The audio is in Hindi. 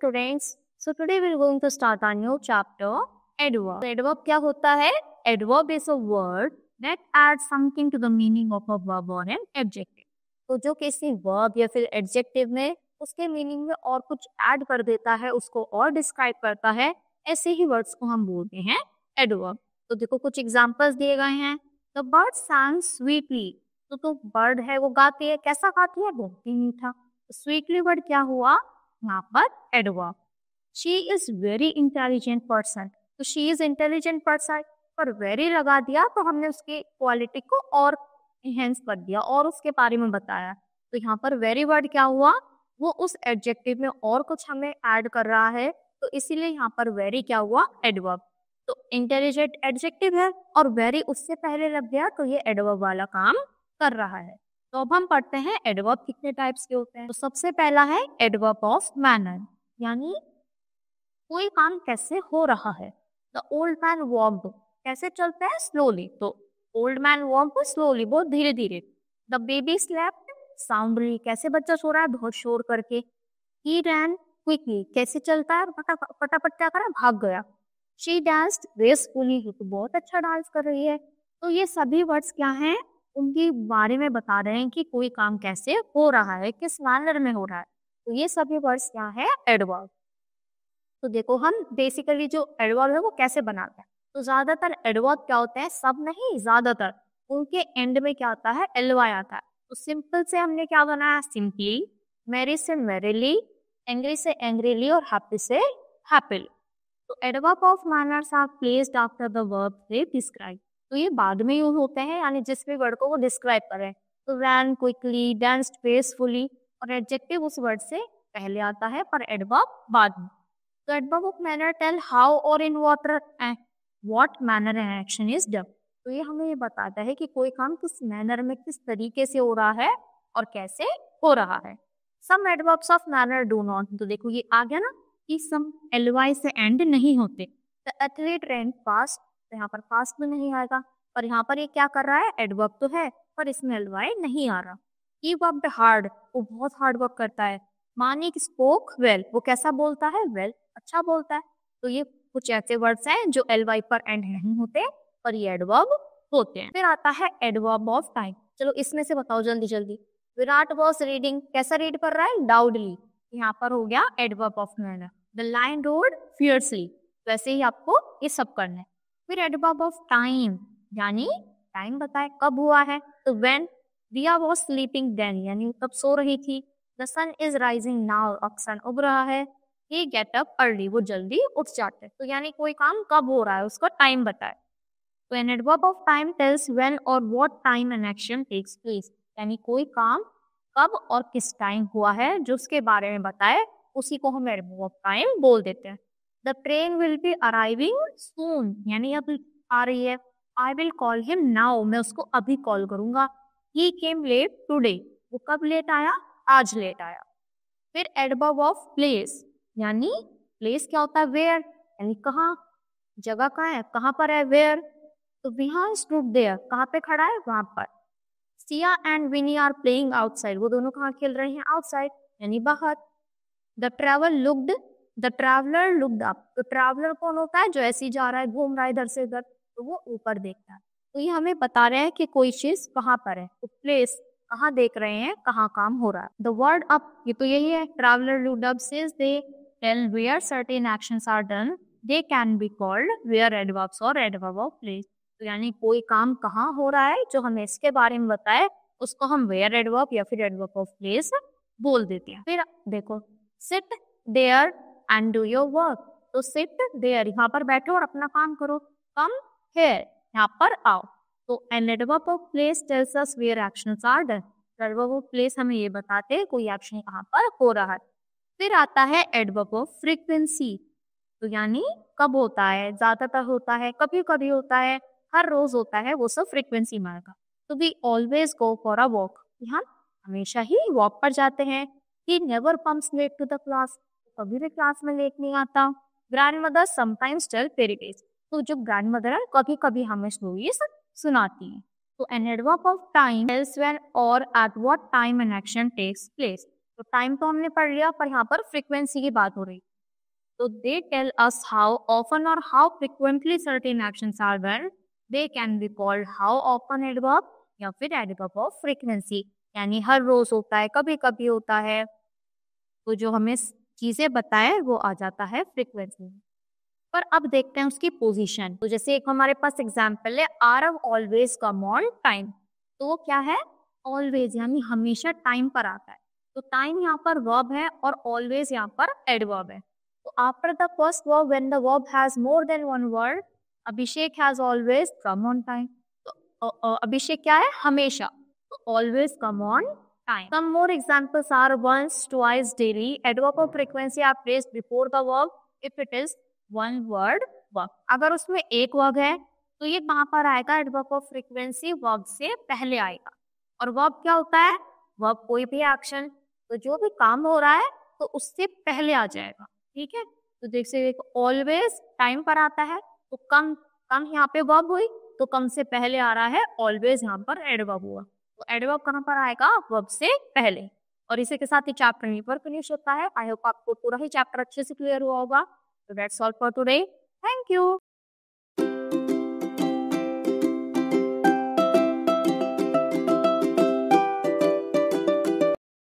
students. So today we're going to start our new chapter, adverb. So adverb क्या होता है? Adverb is a word that adds something to the meaning of a verb or an adjective. तो जो किसी verb या फिर adjective में उसके मीनिंग में और कुछ ऐड कर देता है, उसको और डिस्क्राइब करता है, ऐसे ही वर्ड्स को हम बोलते हैं adverb. तो देखो कुछ एग्जांपल्स दिए गए हैं. The bird sang sweetly. तो बर्ड है वो गाती है, कैसा गाती है? बहुत ही मीठा. स्वीटली वर्ड क्या हुआ यहाँ पर? Adverb. She is very intelligent person. तो शी इज इंटेलिजेंट पर्सन पर वेरी लगा दिया तो हमने उसकी क्वालिटी को और एनहेंस कर दिया और उसके बारे में बताया. तो यहाँ पर वेरी वर्ड क्या हुआ? वो उस एडजेक्टिव में और कुछ हमें ऐड कर रहा है, तो इसीलिए यहाँ पर वेरी क्या हुआ? एडवर्ब. तो इंटेलिजेंट एडजेक्टिव है और वेरी उससे पहले लग गया तो ये एडवर्ब वाला काम कर रहा है. तो अब हम पढ़ते हैं एडवर्ब कितने टाइप्स के होते हैं. तो सबसे पहला है एडवर्ब ऑफ मैनर, यानी कोई काम कैसे हो रहा है. द ओल्ड मैन वॉक्ड, कैसे चलता है? स्लोली. तो ओल्ड मैन वॉक्ड स्लोली, बहुत धीरे धीरे. द बेबी स्लेप्ट साउंडली, कैसे बच्चा सो रहा है? बहुत शोर करके. ही रैन क्विकली, कैसे चलता है? फटाफट क्या करा? भाग गया. शी डांस्ड ग्रेसफुली, तो बहुत अच्छा डांस कर रही है. तो ये सभी वर्ड्स क्या हैं? उनके बारे में बता रहे हैं कि कोई काम कैसे हो रहा है, किस मैनर में हो रहा है. तो ये सभी वर्ड्स क्या है? एडवर्ब. तो देखो हम बेसिकली जो एडवर्ब है वो कैसे बनाते हैं. तो ज्यादातर एडवर्ब क्या होते हैं? सब नहीं, ज्यादातर उनके एंड में क्या आता है? एलवाई आता है. तो सिंपल से हमने क्या बनाया? सिंपली, मैरी से मैरीली, एंग्री से एंग्रीली और हैप्पी से हैप्पीली. तो adverb of manners are placed after the verb they describe. तो ये बाद में यूज होते हैं, यानी जिस भी वर्ड को वो डिस्क्राइब करें. तो रैन क्विकली, डांस्ड ग्रेसफुली, और एडजेक्टिव उस वर्ड से पहले आता है पर एडवर्ब बाद में. तो adverb of manner tell how और in what manner an action is done. तो ये हमें ये बताता है कि कोई काम किस मैनर में, किस तरीके से हो रहा है और कैसे हो रहा है. Some adverbs of manner do not. तो देखो ये आ गया ना कि सम एलवाई से एंड नहीं होते. द एथलीट रैन फास्ट, तो यहाँ पर फास्ट में नहीं आएगा, पर यहाँ पर ये क्या कर रहा है? एडवर्ब तो है पर इसमें एलवाई नहीं आ रहा. ही वर्कड हार्ड, वो बहुत हार्ड वर्क करता है. मानिक स्पोक वेल, वो कैसा बोलता है? वेल, अच्छा बोलता है. तो ये कुछ ऐसे वर्ड्स हैं जो एलवाई पर एंड नहीं होते पर ये एडवर्ब होते हैं. फिर आता है एडवर्ब ऑफ टाइम. चलो इसमें से बताओ जल्दी जल्दी. विराट वॉज रीडिंग, कैसा रीड कर रहा है? लाउडली. यहाँ पर हो गया adverb of manner. The lion roared fiercely, वैसे ही आपको ये सब करना है. फिर एडवर्ब ऑफ टाइम, यानी टाइम बताए कब हुआ है. तो when Riya was sleeping then, यानी तब सो रही थी. The sun is rising now, अब सन उग रहा है. ही गेट अप अर्ली, वो जल्दी उठ जाते. तो यानी कोई काम कब हो रहा है उसको टाइम बताए. तो an adverb of time tells when और what time an action takes place, यानी कोई काम कब और किस टाइम हुआ है जो उसके बारे में बताए, उसी को हम एडवर्ब ऑफ टाइम बोल देते हैं. The train will be arriving soon, यानी अब आ रही है. I will call him now, मैं उसको अभी कॉल करूंगा. ही केम लेट टुडे, वो कब लेट आया? आज लेट आया. फिर एडवर्ब ऑफ प्लेस, यानी प्लेस क्या होता है? वेयर, यानी कहाँ, जगह कहाँ है, कहाँ पर है? वेयर. तो विहान स्टूड देयर, कहाँ पे खड़ा है? वहां पर. Siya and Vini are playing outside, वो दोनों कहाँ खेल रहे हैं? आउटसाइड, यानी बाहर. द ट्रैवलर लुक्ड अप, तो ट्रैवलर कौन होता है? जो ऐसे ही जा रहा है, घूम रहा है इधर से इधर, तो वो ऊपर देखता है. तो ये हमें बता रहे हैं कि कोई चीज कहाँ पर है. तो प्लेस, कहाँ देख रहे हैं, कहाँ काम हो रहा है. द वर्ड अप, ये तो यही है. Traveller looked up says they tell where certain actions are done, they can be called where adverbs और एडवर्ब ऑफ प्लेस. तो यानी कोई काम कहाँ हो रहा है जो हमें इसके बारे में बताए, उसको हम वेयर एडवर्ब या फिर एडवर्ब ऑफ प्लेस बोल देते हैं. फिर देखो, sit there and do your work. तो सिट देयर, यहाँ पर बैठो और अपना काम करो. कम हेयर, यहाँ पर आओ. तो an adverb of place tells us where actions are done. Adverb of place हमें ये बताते हैं कोई एक्शन कहाँ पर हो रहा है. फिर आता है एडवर्ब ऑफ फ्रीक्वेंसी. तो यानी कब होता है, ज्यादातर होता है, कभी कभी होता है, हर रोज होता है, वो सब फ्रीक्वेंसी में आएगा. तो we always go for a walk, हम हमेशा ही वॉक पर जाते हैं. He never comes late to the class, कभी भी क्लास में लेट नहीं आता. Grandmother sometimes tell fairy tales, तो जो ग्रैंड मदर है कभी कभी हमें स्टोरीज सुनाती हैं. तो an adverb of time tells when और at what time an action takes place. तो टाइम तो हमने पढ़ लिया, पर यहाँ पर फ्रीक्वेंसी की बात हो रही. तो they tell us how often or how frequently certain actions are done. They can be called how often adverb या फिर adverb of frequency, यानी हर रोज होता है, कभी कभी होता है। तो जो हमें चीजें बताए वो आ जाता है फ्रीक्वेंसी में। पर अब देखते हैं उसकी पोजीशन। तो जैसे एक हमारे पास एग्जांपल है, Aarav always come on time. तो वो क्या है? ऑलवेज, यानी हमेशा टाइम पर आता है। तो टाइम यहाँ पर वर्ब है और ऑलवेज यहाँ पर एडवर्ब है। तो after the first verb when the verb has more than one word, Abhishek has always come on time. तो अभिषेक क्या है? हमेशा। तो always come on time. Some more examples are once, twice, daily. Adverb of frequency are placed before the verb if it is one word verb. अगर उसमें एक वर्ब है तो ये कहाँ पर आएगा? एडवर्ब ऑफ फ्रीक्वेंसी वर्ब से पहले आएगा। और वर्ब क्या होता है? वर्ब कोई भी एक्शन, तो जो भी काम हो रहा है तो उससे पहले आ जाएगा। ठीक है, तो देख से एक ऑलवेज टाइम पर आता है, तो कम कम यहाँ पे वर्ब हुई, तो कम से पहले आ रहा है ऑलवेज, यहाँ पर एडवर्ब हुआ। तो एडवर्ब कहाँ पर आएगा? वर्ब से पहले। और इसी के साथ ही चैप्टर यहीं पर फिनिश होता है। आई होप आपको पूरा ही चैप्टर अच्छे से क्लियर हुआ होगा। So that's all for today. Thank you.